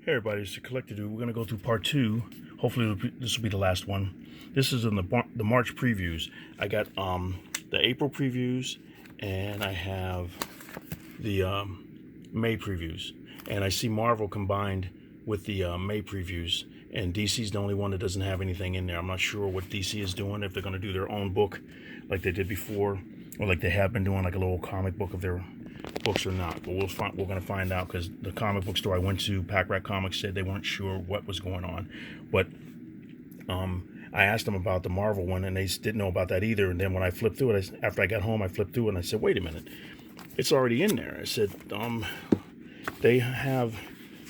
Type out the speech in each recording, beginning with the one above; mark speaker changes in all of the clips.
Speaker 1: Hey everybody, it's the Collector Dude. We're going to go through part 2. Hopefully this will be the last one. This is in the March previews. I got the April previews and I have the May previews. And I see Marvel combined with the May previews. And DC's the only one that doesn't have anything in there. I'm not sure what DC is doing, if they're going to do their own book like they did before, or like they have been doing, like a little comic book of their books or not. But we're going to find out, because the comic book store I went to, Pack Rat Comics, said they weren't sure what was going on. But I asked them about the Marvel one, and they didn't know about that either. And then when I flipped through it, after I got home, I flipped through it and I said, wait a minute, it's already in there. I said, they have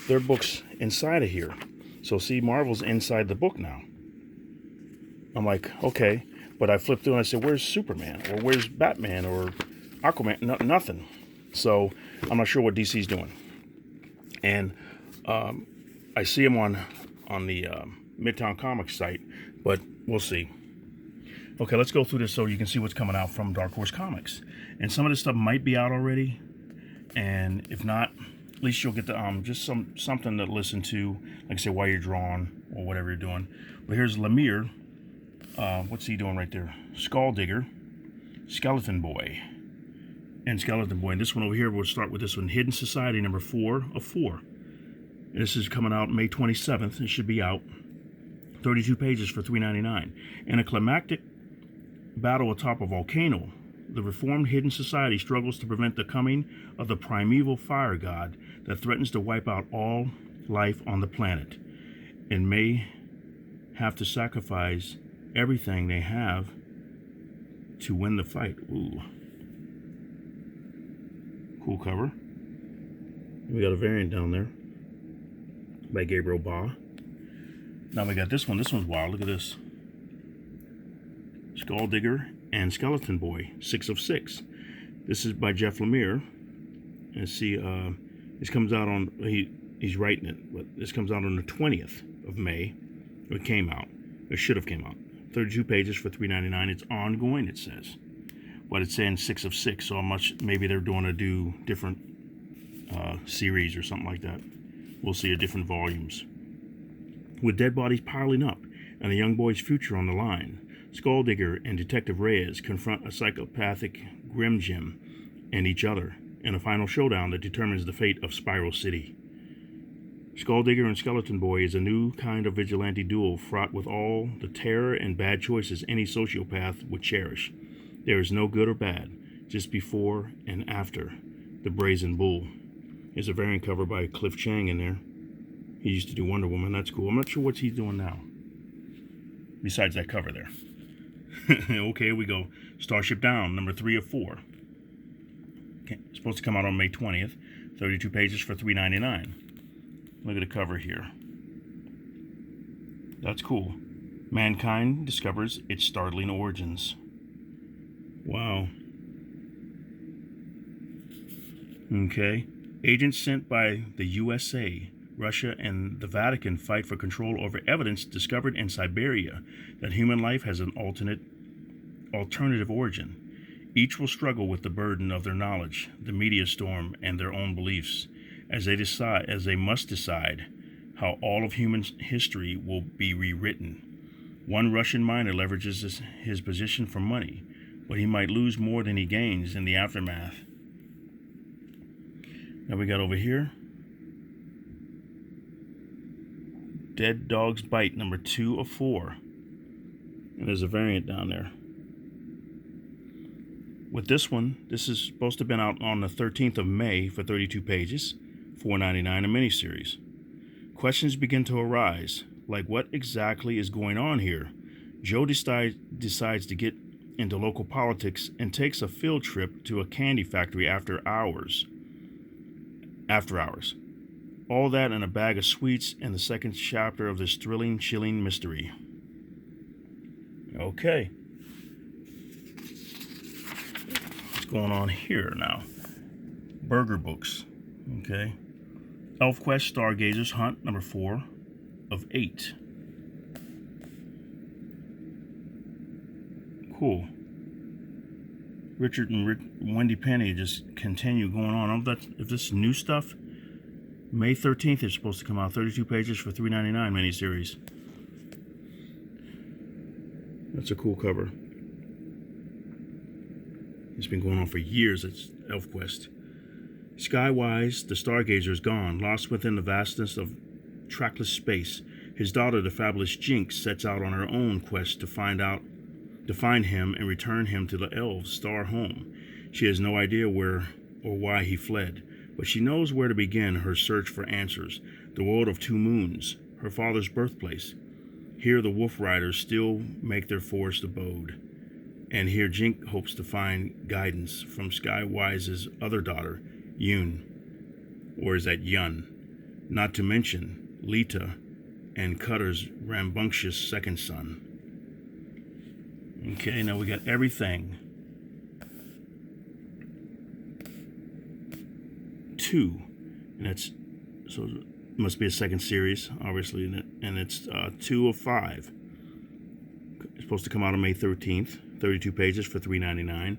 Speaker 1: their books inside of here. So see, Marvel's inside the book now. I'm like, okay. But I flipped through and I said, where's Superman? Or where's Batman? Or Aquaman? Nothing. So I'm not sure what DC's doing. And I see them on the Midtown Comics site, but we'll see. Okay, let's go through this so you can see what's coming out from Dark Horse Comics. And some of this stuff might be out already, and if not, at least you'll get the just something to listen to, like I say, while you're drawing or whatever you're doing. But here's Lemire. What's he doing right there? Skull Digger, Skeleton Boy, and Skeleton Boy. And this one over here, we'll start with this one, Hidden Society number 4 of 4. And this is coming out May 27th. It should be out. 32 pages for $3.99. In a climactic battle atop a volcano, the reformed Hidden Society struggles to prevent the coming of the primeval fire god that threatens to wipe out all life on the planet, and may have to sacrifice everything they have to win the fight. Ooh. Cool cover. We got a variant down there by Gabriel Ba. Now we got this one. This one's wild. Look at this. Skull Digger and Skeleton Boy, 6 of 6. This is by Jeff Lemire. And see, this comes out on, he's writing it, but this comes out on the 20th of May. It came out. It should have came out. 32 pages for $3.99. It's ongoing, it says. But it's saying 6 of 6, so maybe they're doing a different series or something like that. We'll see, different volumes. With dead bodies piling up and a young boy's future on the line, Skull Digger and Detective Reyes confront a psychopathic Grim Jim and each other in a final showdown that determines the fate of Spiral City. Skull Digger and Skeleton Boy is a new kind of vigilante duo fraught with all the terror and bad choices any sociopath would cherish. There is no good or bad, just before and after the Brazen Bull. There's a variant cover by Cliff Chang in there. He used to do Wonder Woman. That's cool. I'm not sure what he's doing now, besides that cover there. Okay, here we go. Starship Down, number 3 of 4. Okay, it's supposed to come out on May 20th. 32 pages for $3.99. Look at the cover here. That's cool. Mankind discovers its startling origins. Wow. Okay. Agents sent by the USA, Russia, and the Vatican fight for control over evidence discovered in Siberia that human life has an alternative origin. Each will struggle with the burden of their knowledge, the media storm, and their own beliefs, as they must decide how all of human history will be rewritten. One Russian miner leverages his position for money, but he might lose more than he gains in the aftermath. Now we got over here, Dead Dog's Bite, number 2 of 4. And there's a variant down there. With this one, this is supposed to have been out on the 13th of May for 32 pages, $4.99, a miniseries. Questions begin to arise, like what exactly is going on here? Joe decides to get into local politics and takes a field trip to a candy factory after hours. All that and a bag of sweets in the second chapter of this thrilling, chilling mystery. Okay. What's going on here now? Burger Books. Okay. Elfquest Stargazers Hunt, number 4 of 8. Cool. Richard and Wendy Penny just continue going on. If this new stuff, May 13th it's supposed to come out. 32 pages for $3.99 miniseries. That's a cool cover. It's been going on for years. It's Elfquest. Skywise, the stargazer is gone, lost within the vastness of trackless space. His daughter, the fabulous Jinx, sets out on her own quest to find him and return him to the elves' star home. She has no idea where or why he fled, but she knows where to begin her search for answers. The world of two moons, her father's birthplace. Here the wolf riders still make their forest abode. And here Jinx hopes to find guidance from Skywise's other daughter, Yun. Or is that Yun? Not to mention Lita and Cutter's rambunctious second son. Okay, now we got everything. 2. And that's, so it must be a second series, obviously, and it's 2 of 5. It's supposed to come out on May 13th. 32 pages for $3.99.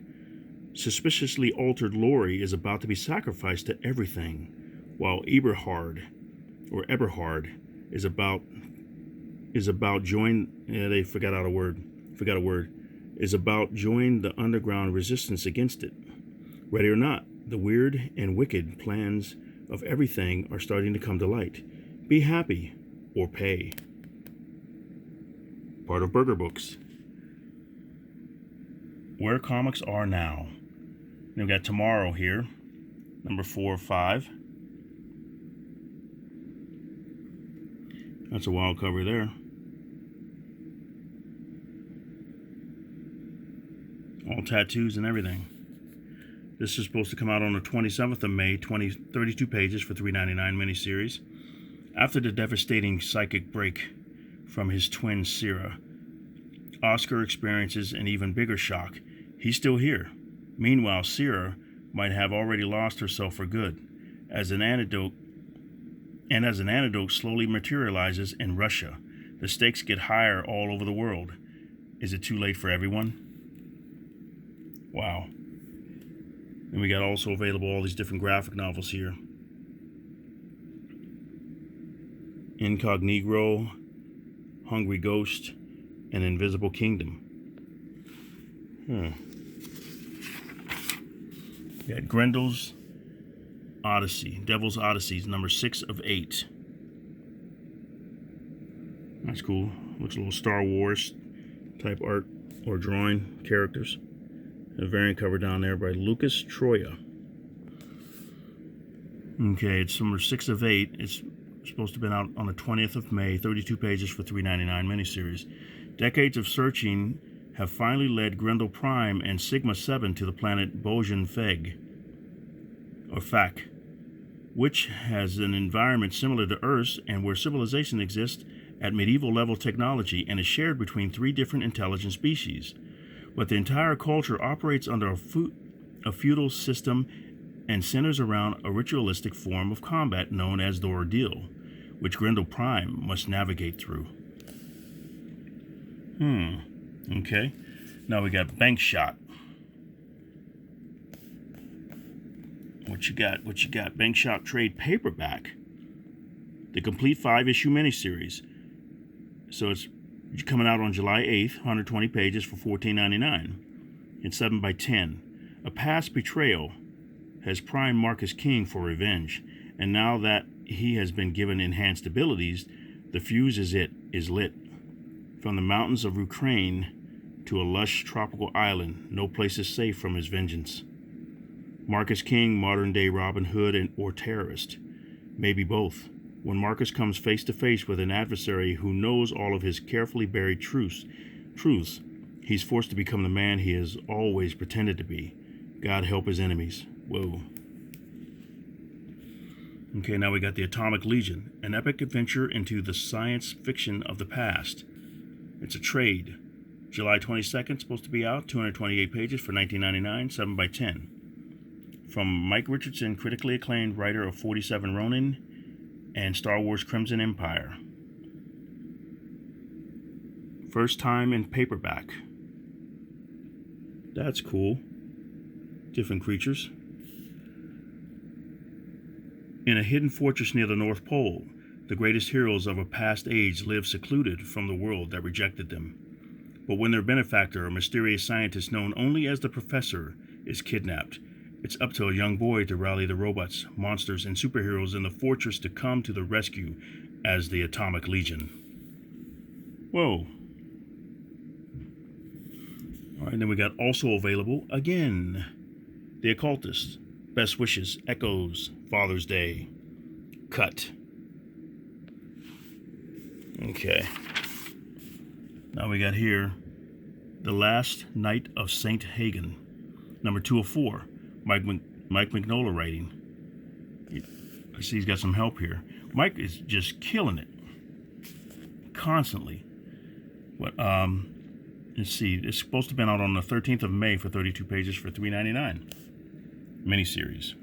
Speaker 1: Suspiciously altered Lori is about to be sacrificed to everything, while Eberhard is about join. Yeah, they forgot a word. Is about join the underground resistance against it. Ready or not, the weird and wicked plans of everything are starting to come to light. Be happy or pay. Part of Burger Books. Where comics are now. We've got Tomorrow here, number 4 of 5. That's a wild cover there. All tattoos and everything. This is supposed to come out on the 27th of May, 32 pages for $3.99 miniseries. After the devastating psychic break from his twin Syrah, Oscar experiences an even bigger shock. He's still here. Meanwhile, Syrah might have already lost herself for good, as an antidote slowly materializes in Russia. The stakes get higher all over the world. Is it too late for everyone? Wow. And we got also available all these different graphic novels here. Incognito, Hungry Ghost, and Invisible Kingdom. We got Grendel's Odyssey, Devil's Odyssey, number 6 of 8. That's cool. Looks a little Star Wars type art or drawing characters. A variant cover down there by Lucas Troya. Okay, it's number 6 of 8. It's supposed to have been out on the 20th of May, 32 pages for $3.99 miniseries. Decades of searching have finally led Grendel Prime and Sigma 7 to the planet Bojan Feg, or Fak, which has an environment similar to Earth's and where civilization exists at medieval level technology and is shared between 3 different intelligent species. But the entire culture operates under a feudal system and centers around a ritualistic form of combat known as the Ordeal, which Grendel Prime must navigate through. Okay. Now we got Bank Shot. What you got? Bank Shot trade paperback. The complete 5-issue miniseries. So it's coming out on July 8th, 120 pages for $14.99. It's 7 by 10. A past betrayal has primed Marcus King for revenge, and now that he has been given enhanced abilities, the fuse is lit. From the mountains of Ukraine to a lush tropical island, no place is safe from his vengeance. Marcus King, modern-day Robin Hood or terrorist? Maybe both. When Marcus comes face to face with an adversary who knows all of his carefully buried truths, he's forced to become the man he has always pretended to be. God help his enemies. Whoa. Okay, now we got the Atomic Legion, an epic adventure into the science fiction of the past. It's a trade. July 22nd, supposed to be out, 228 pages for $19.99, 7 by 10. From Mike Richardson, critically acclaimed writer of 47 Ronin and Star Wars Crimson Empire. First time in paperback. That's cool. Different creatures. In a hidden fortress near the North Pole, the greatest heroes of a past age live secluded from the world that rejected them. But when their benefactor, a mysterious scientist known only as the Professor, is kidnapped, it's up to a young boy to rally the robots, monsters, and superheroes in the fortress to come to the rescue as the Atomic Legion. Whoa. Alright, then we got also available, again, The Occultist, Best Wishes, Echoes, Father's Day, Cut. Okay. Now we got here, The Last Night of Saint Hagen, number 204, Mike Mignola writing. I see he's got some help here. Mike is just killing it, constantly. But let's see, it's supposed to have been out on the 13th of May for 32 pages for $3.99. Miniseries.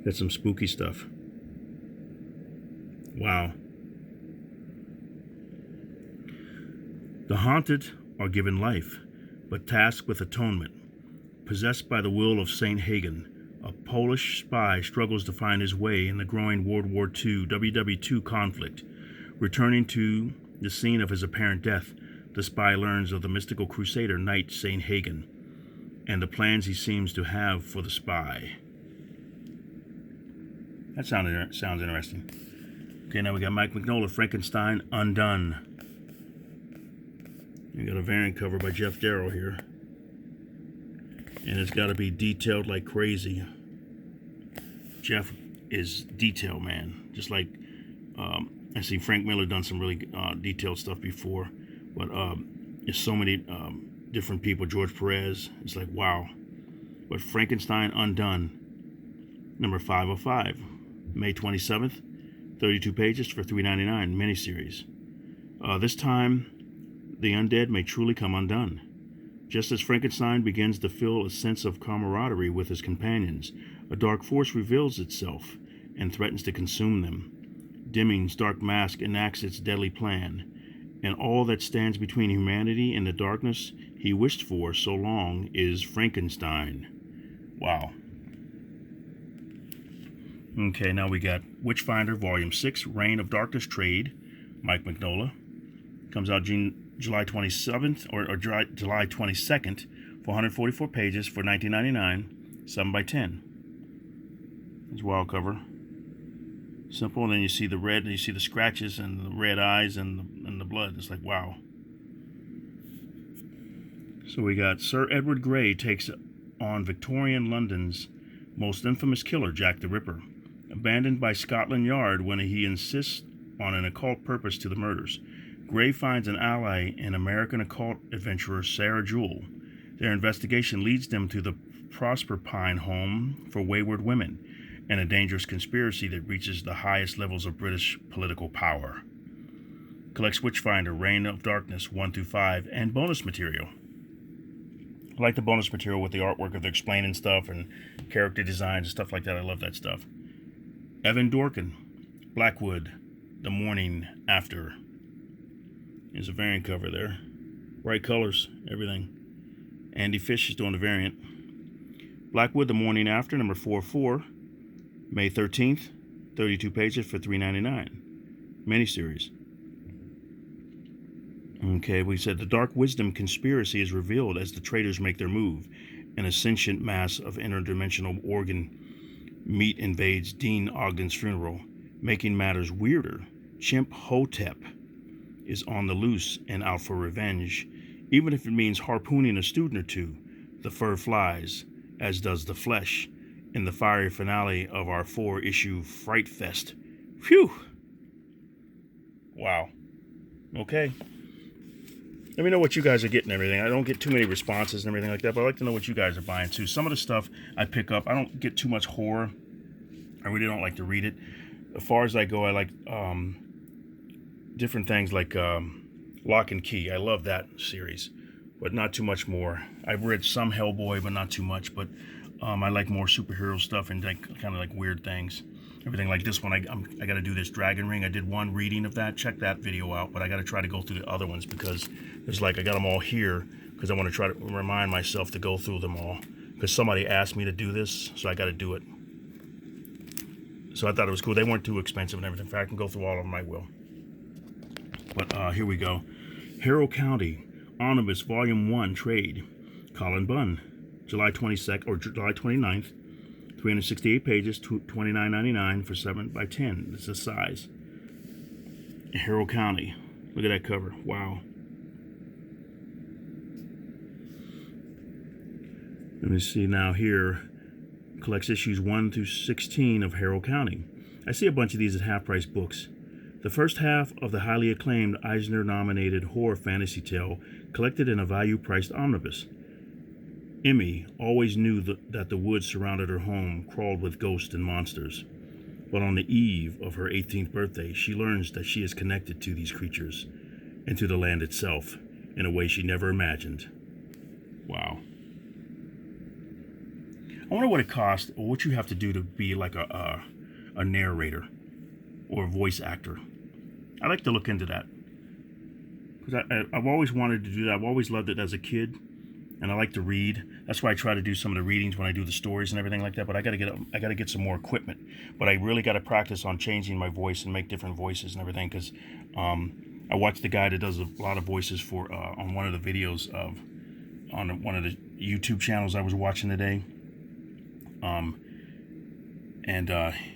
Speaker 1: Got some spooky stuff. Wow. The haunted are given life, but tasked with atonement. Possessed by the will of Saint Hagen, a Polish spy struggles to find his way in the growing World War II WW2 conflict. Returning to the scene of his apparent death, the spy learns of the mystical crusader knight Saint Hagen and the plans he seems to have for the spy. That sounds interesting. Okay, now we got Mike Mignola, Frankenstein Undone. We got a variant cover by Jeff Darrow here. And it's got to be detailed like crazy. Jeff is detail man. Just like, I see Frank Miller done some really detailed stuff before. But there's so many different people. George Perez. It's like, wow. But Frankenstein Undone, number 505. May 27th. 32 pages for $3.99. Miniseries. This time, the undead may truly come undone. Just as Frankenstein begins to feel a sense of camaraderie with his companions, a dark force reveals itself and threatens to consume them. Deming's dark mask enacts its deadly plan, and all that stands between humanity and the darkness he wished for so long is Frankenstein. Wow. Okay, now we got Witchfinder, Volume 6, Reign of Darkness Trade, Mike Mignola. Comes out July 27th or July 22nd for 144 pages for $19.99, 7x10. It's wild cover. Simple, and then you see the red, and you see the scratches and the red eyes and the blood. It's like, wow. So we got Sir Edward Grey takes on Victorian London's most infamous killer, Jack the Ripper. Abandoned by Scotland Yard when he insists on an occult purpose to the murders, Grey finds an ally in American occult adventurer Sarah Jewell. Their investigation leads them to the Prosper Pine home for wayward women and a dangerous conspiracy that reaches the highest levels of British political power. Collects Witchfinder, Reign of Darkness 1 through 5, and bonus material. I like the bonus material with the artwork of the explaining stuff and character designs and stuff like that. I love that stuff. Evan Dorkin, Blackwood, The Morning After. There's a variant cover there. Bright colors, everything. Andy Fish is doing the variant. Blackwood, The Morning After, number 404. May 13th, 32 pages for $3.99. Miniseries. Okay, we said the Dark Wisdom conspiracy is revealed as the traitors make their move. An ascendant mass of interdimensional organ meat invades Dean Ogden's funeral. Making matters weirder, Chimp Hotep is on the loose and out for revenge. Even if it means harpooning a student or two, the fur flies, as does the flesh, in the fiery finale of our 4-issue Fright Fest. Phew! Wow. Okay. Let me know what you guys are getting and everything. I don't get too many responses and everything like that, but I'd like to know what you guys are buying too. Some of the stuff I pick up, I don't get too much horror. I really don't like to read it. As far as I go, I like different things like Lock and Key. I love that series, but not too much more. I've read some Hellboy, but not too much. But I like more superhero stuff and like, kind of like weird things. Everything like this one, I got to do this Dragon Ring. I did one reading of that. Check that video out. But I got to try to go through the other ones because it's like I got them all here because I want to try to remind myself to go through them all. because somebody asked me to do this, so I got to do it. So I thought it was cool. They weren't too expensive and everything. If I can go through all of them, I will. But here we go. Harrow County Omnibus Volume 1 Trade. Colin Bunn, July 22nd or July 29th. 368 pages, $29.99 for 7x10. This is the size. Harrow County. Look at that cover. Wow. Let me see now here. Collects issues 1 through 16 of Harrow County. I see a bunch of these at half-price books. The first half of the highly acclaimed Eisner-nominated horror fantasy tale collected in a value-priced omnibus. Emmy always knew that the woods surrounded her home crawled with ghosts and monsters. But on the eve of her 18th birthday, she learns that she is connected to these creatures and to the land itself in a way she never imagined. Wow. I wonder what it costs, or what you have to do to be like a narrator or a voice actor. I like to look into that, because I've always wanted to do that. I've always loved it as a kid, and I like to read. That's why I try to do some of the readings when I do the stories and everything like that. But I got to get some more equipment. But I really got to practice on changing my voice and make different voices and everything, because I watched the guy that does a lot of voices for on one of the videos on one of the YouTube channels I was watching today.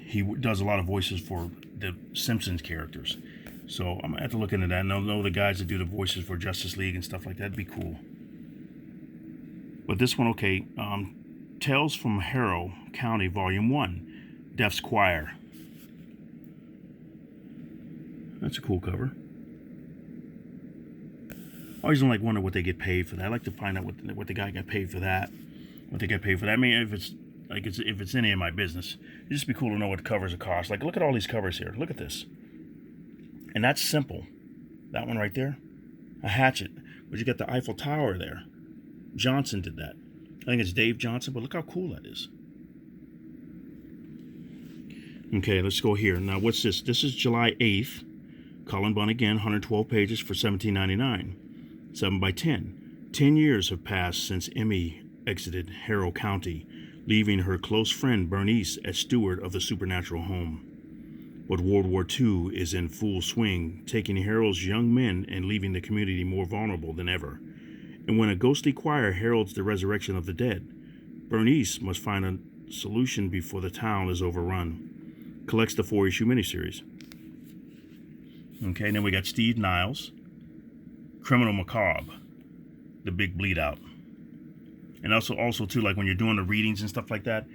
Speaker 1: He does a lot of voices for the Simpsons characters. So I'm gonna have to look into that. And I'll know the guys that do the voices for Justice League and stuff like that. That'd be cool. But this one, okay. Tales from Harrow County, Volume 1. Death's Choir. That's a cool cover. I always wonder what they get paid for that. I like to find out what the guy got paid for that. What they get paid for that. I mean, if it's any of my business, it'd just be cool to know what covers it cost. Like, look at all these covers here. Look at this. And that's simple. That one right there, a hatchet. But you got the Eiffel Tower there. Johnson did that. I think it's Dave Johnson, but look how cool that is. Okay, let's go here. Now, what's this? This is July 8th. Colin Bunn again, 112 pages for $17.99. 7x10. 10 years have passed since Emmy exited Harrow County, leaving her close friend Bernice as steward of the supernatural home. But World War II is in full swing, taking Harrow's young men and leaving the community more vulnerable than ever. And when a ghostly choir heralds the resurrection of the dead, Bernice must find a solution before the town is overrun. Collects the 4-issue miniseries. Okay, then we got Steve Niles, Criminal Macabre, The Big Bleed Out. And also too, like when you're doing the readings and stuff like that,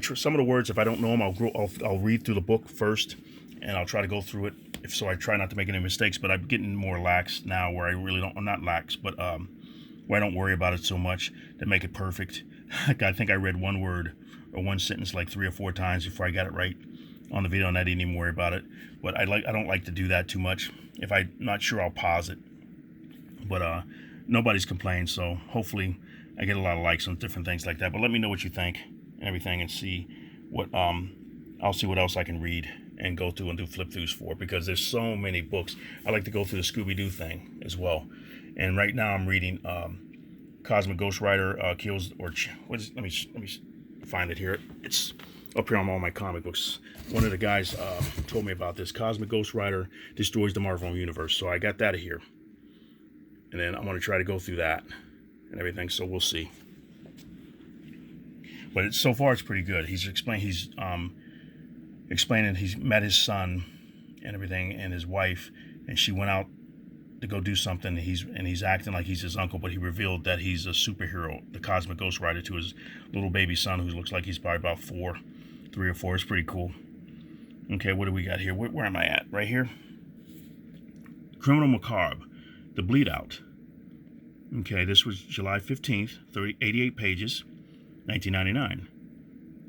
Speaker 1: some of the words, if I don't know them, I'll read through the book first, and I'll try to go through it. So I try not to make any mistakes. But I'm getting more lax now, where I really don't. I'm not lax, but where I don't worry about it so much to make it perfect. I think I read one word or one sentence like 3 or 4 times before I got it right on the video, and I didn't even worry about it. But I don't like to do that too much. If I'm not sure, I'll pause it. But nobody's complained, so hopefully I get a lot of likes on different things like that. But let me know what you think and everything, and see what I'll see what else I can read and go through and do flip throughs for, because there's so many books. I like to go through the Scooby-Doo thing as well. And right now I'm reading Cosmic Ghost Rider kills, or what is? Let me find it here. It's up here on all my comic books. One of the guys told me about this. Cosmic Ghost Rider destroys the Marvel Universe. So I got that here, and then I'm going to try to go through that and everything. So we'll see. But so far it's pretty good. He's explaining he's met his son and everything, and his wife, and she went out to go do something. And he's acting like he's his uncle, but he revealed that he's a superhero, the Cosmic Ghost Rider, to his little baby son, who looks like he's probably about 3 or 4. It's pretty cool. Okay, what do we got here? Where am I at? Right here. Criminal Macabre, The Bleed Out. Okay, this was July 15th, 88 pages, $19.99.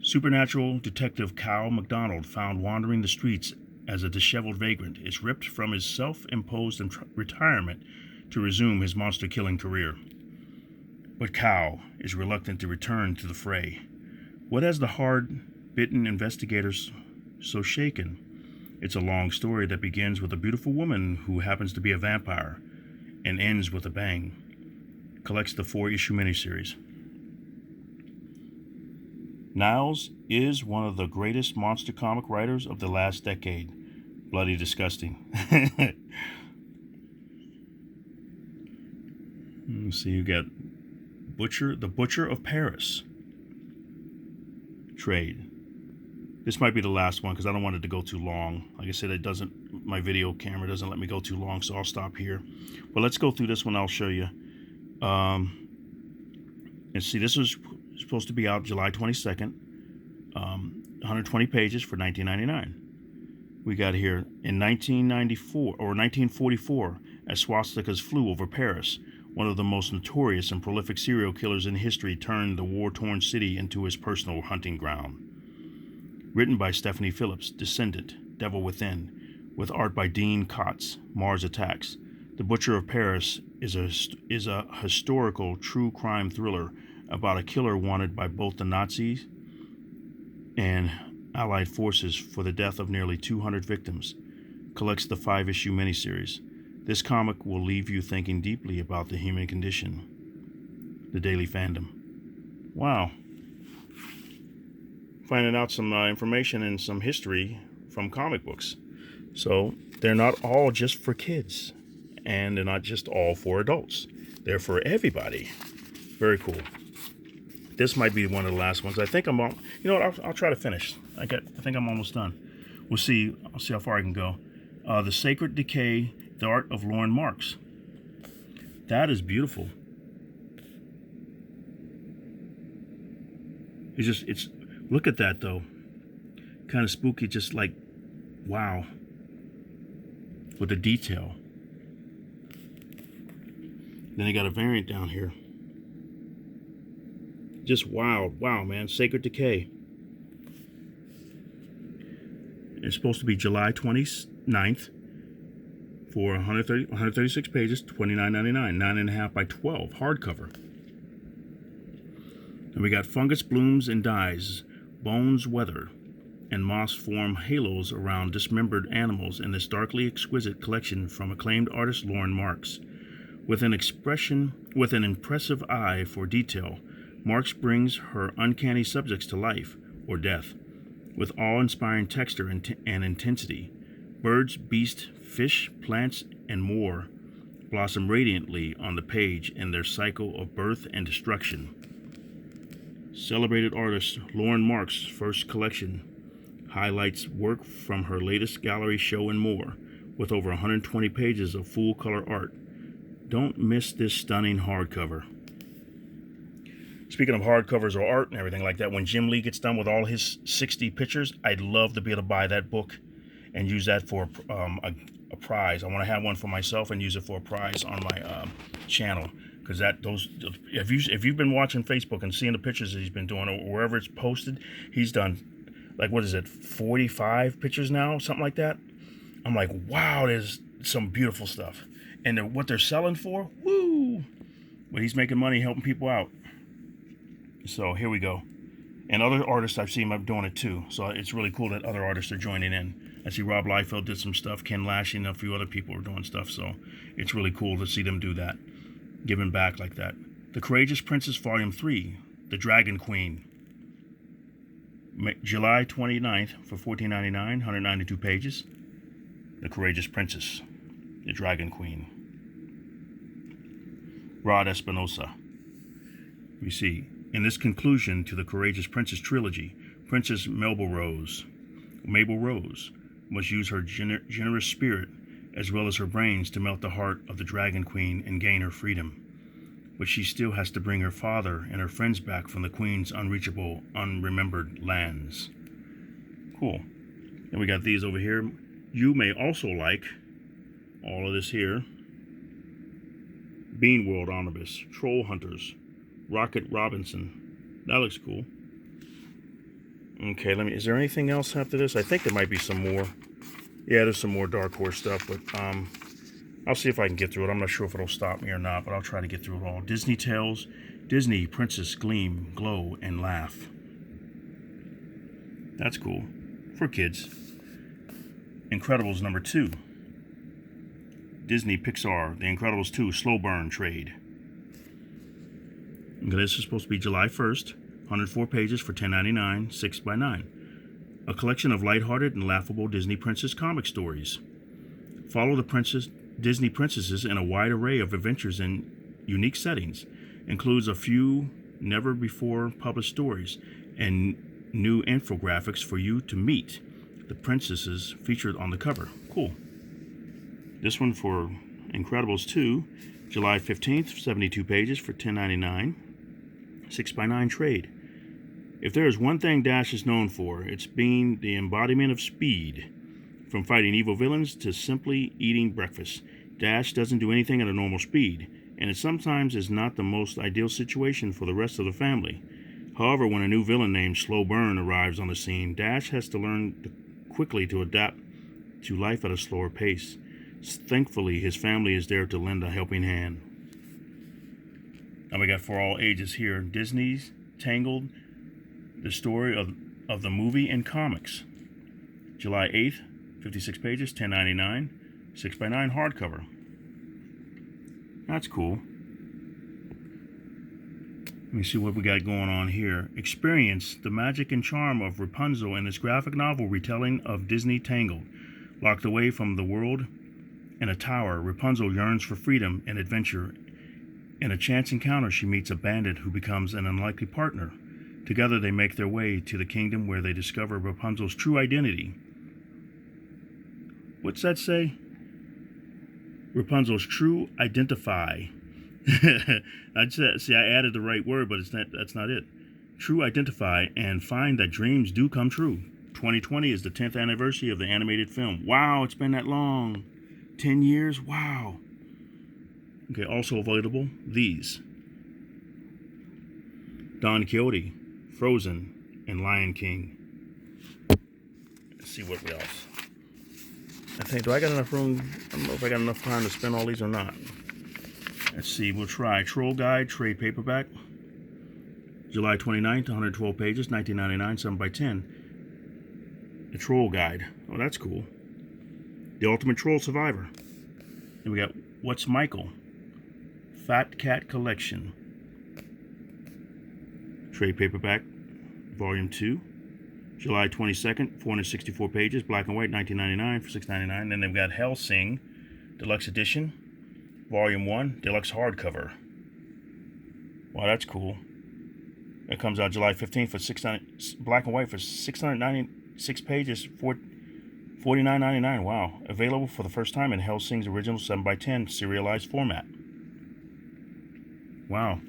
Speaker 1: Supernatural detective Kyle MacDonald, found wandering the streets as a disheveled vagrant, is ripped from his self-imposed retirement to resume his monster-killing career. But Kyle is reluctant to return to the fray. What has the hard-bitten investigators so shaken? It's a long story that begins with a beautiful woman who happens to be a vampire and ends with a bang. Collects the 4-issue miniseries. Niles is one of the greatest monster comic writers of the last decade. Bloody disgusting. Let's see, you got the Butcher of Paris trade. This might be the last one because I don't want it to go too long. Like I said, my video camera doesn't let me go too long, so I'll stop here. But let's go through this one. I'll show you. And see, this was supposed to be out July 22nd. 120 pages for $19.99. We got here in 1994 or 1944, as swastikas flew over Paris. One of the most notorious and prolific serial killers in history turned the war-torn city into his personal hunting ground. Written by Stephanie Phillips, Descendant, Devil Within, with art by Dean Kotz, Mars Attacks. The Butcher of Paris is a historical true crime thriller about a killer wanted by both the Nazis and Allied forces for the death of nearly 200 victims. Collects the 5-issue miniseries. This comic will leave you thinking deeply about the human condition. The Daily Fandom. Wow. Finding out some information and some history from comic books. So they're not all just for kids, and they're not just all for adults. They're for everybody. Very cool. This might be one of the last ones. I think I'm on. You know what? I'll try to finish. I think I'm almost done. We'll see. I'll see how far I can go. The Sacred Decay, The Art of Lauren Marks. That is beautiful. It's look at that though. Kind of spooky, just like, wow. With the detail. Then they got a variant down here. Just wow, man. Sacred Decay. It's supposed to be July 29th for 136 pages, $29.99, 9.5 by 12, hardcover. And we got fungus blooms and dies, bones weather, and moss form halos around dismembered animals in this darkly exquisite collection from acclaimed artist Lauren Marks. With an impressive eye for detail, Marks brings her uncanny subjects to life or death with awe-inspiring texture and intensity. Birds, beasts, fish, plants, and more blossom radiantly on the page in their cycle of birth and destruction. Celebrated artist Lauren Marks' first collection highlights work from her latest gallery show and more, with over 120 pages of full-color art. Don't miss this stunning hardcover. Speaking of hardcovers or art and everything like that, when Jim Lee gets done with all his 60 pictures, I'd love to be able to buy that book and use that for a prize. I want to have one for myself and use it for a prize on my channel. Because if you've been watching Facebook and seeing the pictures that he's been doing, or wherever it's posted, he's done, like, what is it, 45 pictures now, something like that. I'm like, wow, there's some beautiful stuff. And what they're selling for, woo! But he's making money helping people out. So here we go. And other artists I've seen them doing it too. So it's really cool that other artists are joining in. I see Rob Liefeld did some stuff. Ken Lashley and a few other people are doing stuff. So it's really cool to see them do that. Giving back like that. The Courageous Princess Volume 3. The Dragon Queen. July 29th for $14.99. 192 pages. The Courageous Princess. The Dragon Queen. Rod Espinosa. We see. In this conclusion to the Courageous Princess trilogy, Princess Mabel Rose must use her generous spirit as well as her brains to melt the heart of the Dragon Queen and gain her freedom. But she still has to bring her father and her friends back from the Queen's unreachable, unremembered lands. Cool. And we got these over here. You may also like all of this here. Bean World Omnibus, Troll Hunters, Rocket Robinson. That looks cool. Okay, is there anything else after this? I think there might be some more. Yeah, there's some more Dark Horse stuff, but I'll see if I can get through it. I'm not sure if it'll stop me or not, but I'll try to get through it all. Disney Tales, Disney Princess Gleam, Glow, and Laugh. That's cool. For kids. Incredibles number 2. Disney Pixar, The Incredibles 2, Slow Burn Trade. Okay, this is supposed to be July 1st, 104 pages for $10.99, 6x9. A collection of lighthearted and laughable Disney princess comic stories. Follow the Disney princesses in a wide array of adventures in unique settings. Includes a few never-before-published stories and new infographics for you to meet the princesses featured on the cover. Cool. This one for Incredibles 2, July 15th, 72 pages for $10.99, 6x9 trade. If there is one thing Dash is known for, it's being the embodiment of speed. From fighting evil villains to simply eating breakfast, Dash doesn't do anything at a normal speed, and it sometimes is not the most ideal situation for the rest of the family. However, when a new villain named Slow Burn arrives on the scene, Dash has to learn quickly to adapt to life at a slower pace. Thankfully, his family is there to lend a helping hand. Now we got for all ages here, Disney's Tangled, the story of the movie and comics. July 8th, 56 pages, $10.99, 6x9 hardcover. That's cool. Let me see what we got going on here. Experience the magic and charm of Rapunzel in this graphic novel retelling of Disney Tangled. Locked away from the world in a tower, Rapunzel yearns for freedom and adventure. In a chance encounter, she meets a bandit who becomes an unlikely partner. Together, they make their way to the kingdom where they discover Rapunzel's true identity. What's that say? Rapunzel's true identify. I added the right word, but that's not it. True identify and find that dreams do come true. 2020 is the 10th anniversary of the animated film. Wow, it's been that long. 10 years? Wow. Okay, also available, these. Don Quixote, Frozen, and Lion King. Let's see what else. Do I got enough room? I don't know if I got enough time to spend all these or not. Let's see, we'll try. Troll Guide, trade paperback. July 29th, 112 pages, $19.99, 7x10. The Troll Guide. Oh, that's cool. The Ultimate Troll Survivor. Then we got What's Michael? Fat Cat Collection. Trade paperback, volume 2. July 22nd, 464 pages, black and white, $19.99 for $6.99. Then they've got Hellsing, Deluxe Edition, Volume 1, Deluxe Hardcover. Wow, that's cool. It comes out July 15th for black and white for 696 pages, $49.99. Wow. Available for the first time in Hellsing's original 7x10 serialized format. Wow.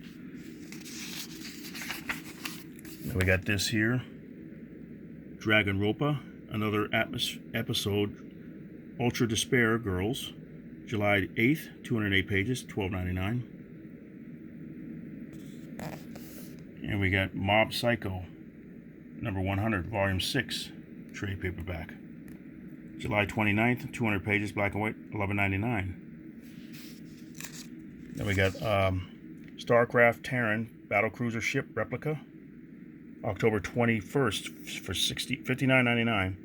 Speaker 1: Then we got this here. Dragonropa, another episode, Ultra Despair Girls, July 8th, 208 pages, $12.99. And we got Mob Psycho, number 100, volume 6, trade paperback. July 29th, 200 pages, black and white, $11.99. Then we got Starcraft Terran Battlecruiser Ship Replica, October 21st for $59.99.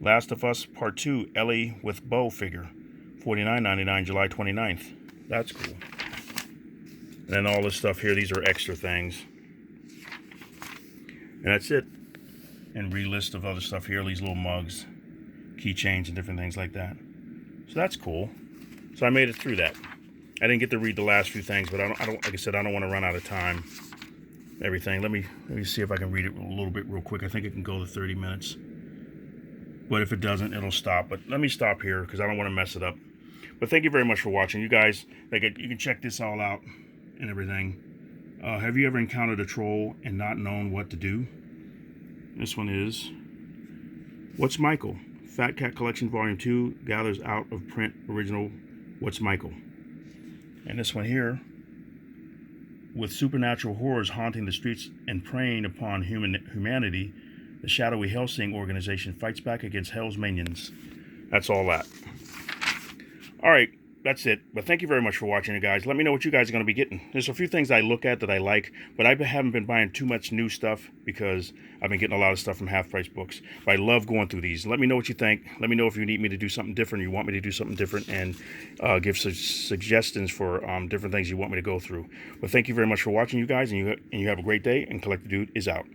Speaker 1: Last of Us Part 2 Ellie with Bow figure, $49.99, July 29th. That's cool. And then all this stuff here, these are extra things. And that's it. And re-list of other stuff here, these little mugs, keychains, and different things like that. So that's cool. So I made it through that. I didn't get to read the last few things, but I don't like I said, I don't want to run out of time. Everything. Let me see if I can read it a little bit real quick. I think it can go to 30 minutes. But if it doesn't, it'll stop. But let me stop here because I don't want to mess it up. But thank you very much for watching. You guys, you can check this all out and everything. Have you ever encountered a troll and not known what to do? This one is What's Michael? Fat Cat Collection Volume 2 gathers out of print original What's Michael. And this one here, with supernatural horrors haunting the streets and preying upon humanity, the shadowy Hellsing organization fights back against Hell's minions. That's all that. All right, that's it. But thank you very much for watching it, guys. Let me know what you guys are going to be getting. There's a few things I look at that I like, but I haven't been buying too much new stuff because I've been getting a lot of stuff from half-price books. But I love going through these. Let me know what you think. Let me know if you need me to do something different, or you want me to do something different, and give suggestions for different things you want me to go through. But thank you very much for watching, you guys, and you have a great day, and Collector Dude is out.